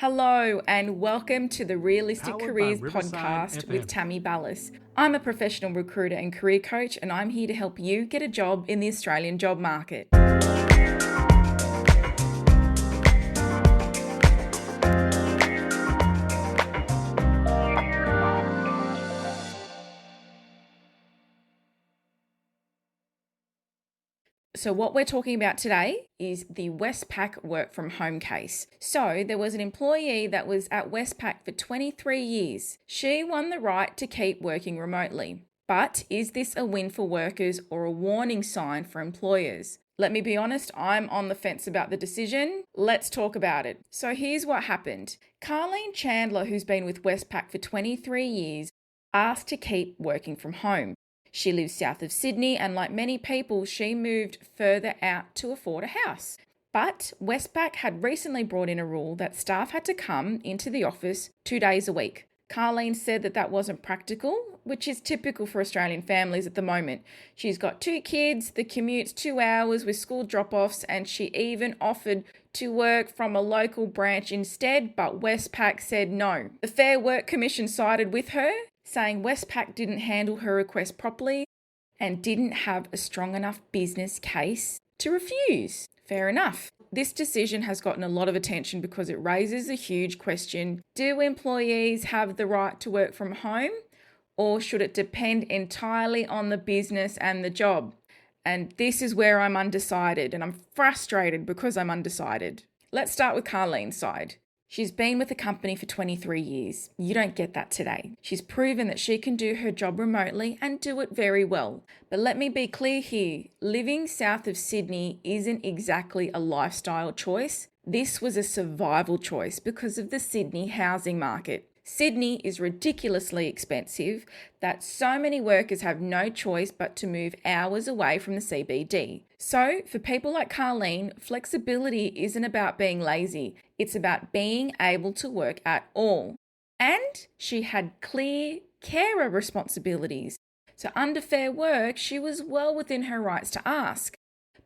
Hello and welcome to the Realistic Powered Careers by Riverside podcast FM. with Tammie Ballis. I'm a professional recruiter and career coach, and I'm here to help you get a job in the Australian job market. So what we're talking about today is the Westpac work from home case. So there was an employee that was at Westpac for 23 years. She won the right to keep working remotely. But is this a win for workers or a warning sign for employers? Let me be honest, I'm on the fence about the decision. Let's talk about it. So here's what happened. Carleen Chandler, who's been with Westpac for 23 years, asked to keep working from home. She lives south of Sydney, and like many people, she moved further out to afford a house. But Westpac had recently brought in a rule that staff had to come into the office 2 days a week. Carleen said that wasn't practical, which is typical for Australian families at the moment. She's got 2 kids, the commute's 2 hours with school drop-offs, and she even offered to work from a local branch instead, but Westpac said no. The Fair Work Commission sided with her, saying Westpac didn't handle her request properly and didn't have a strong enough business case to refuse. Fair enough. This decision has gotten a lot of attention because it raises a huge question. Do employees have the right to work from home, or should it depend entirely on the business and the job? And this is where I'm undecided, and I'm frustrated because I'm undecided. Let's start with Carleen's side. She's been with the company for 23 years. You don't get that today. She's proven that she can do her job remotely and do it very well. But let me be clear here, living south of Sydney isn't exactly a lifestyle choice. This was a survival choice because of the Sydney housing market. Sydney is ridiculously expensive that so many workers have no choice but to move hours away from the CBD. So for people like Carleen, flexibility isn't about being lazy. It's about being able to work at all. And she had clear carer responsibilities. So under Fair Work, she was well within her rights to ask.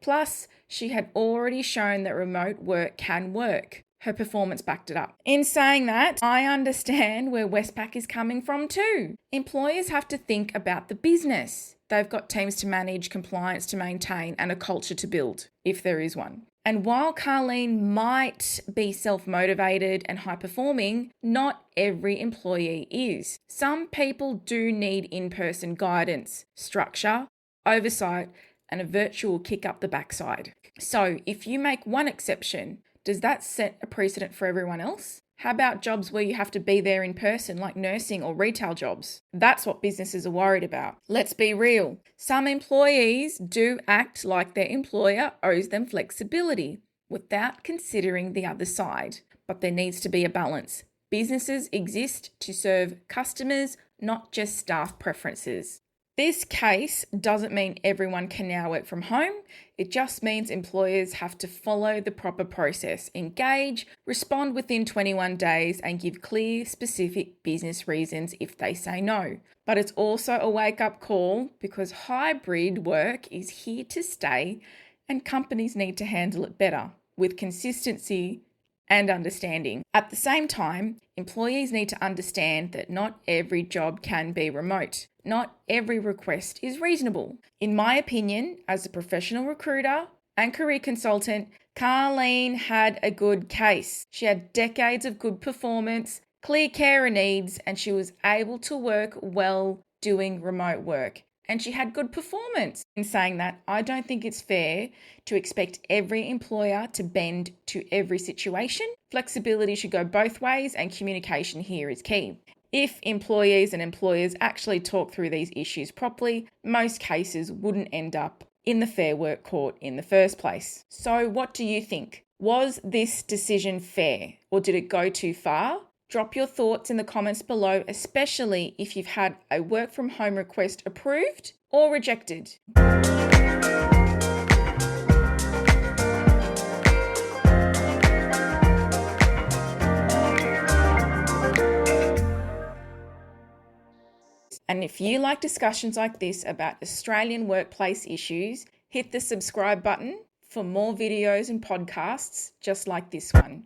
Plus, she had already shown that remote work can work. Her performance backed it up. In saying that, I understand where Westpac is coming from too. Employers have to think about the business. They've got teams to manage, compliance to maintain, and a culture to build, if there is one. And while Carleen might be self-motivated and high-performing, not every employee is. Some people do need in-person guidance, structure, oversight, and a virtual kick up the backside. So if you make one exception, does that set a precedent for everyone else? How about jobs where you have to be there in person, like nursing or retail jobs? That's what businesses are worried about. Let's be real. Some employees do act like their employer owes them flexibility without considering the other side. But there needs to be a balance. Businesses exist to serve customers, not just staff preferences. This case doesn't mean everyone can now work from home. It just means employers have to follow the proper process, engage, respond within 21 days, and give clear, specific business reasons if they say no. But it's also a wake-up call because hybrid work is here to stay and companies need to handle it better with consistency and understanding. At the same time, employees need to understand that not every job can be remote. Not every request is reasonable. In my opinion, as a professional recruiter and career consultant, Carleen had a good case. She had decades of good performance, clear carer needs, and she was able to work well doing remote work. And she had good performance. In saying that, I don't think it's fair to expect every employer to bend to every situation. Flexibility should go both ways, and communication here is key. If employees and employers actually talk through these issues properly, most cases wouldn't end up in the Fair Work Court in the first place. So what do you think? Was this decision fair, or did it go too far? Drop your thoughts in the comments below, especially if you've had a work from home request approved or rejected. And if you like discussions like this about Australian workplace issues, hit the subscribe button for more videos and podcasts just like this one.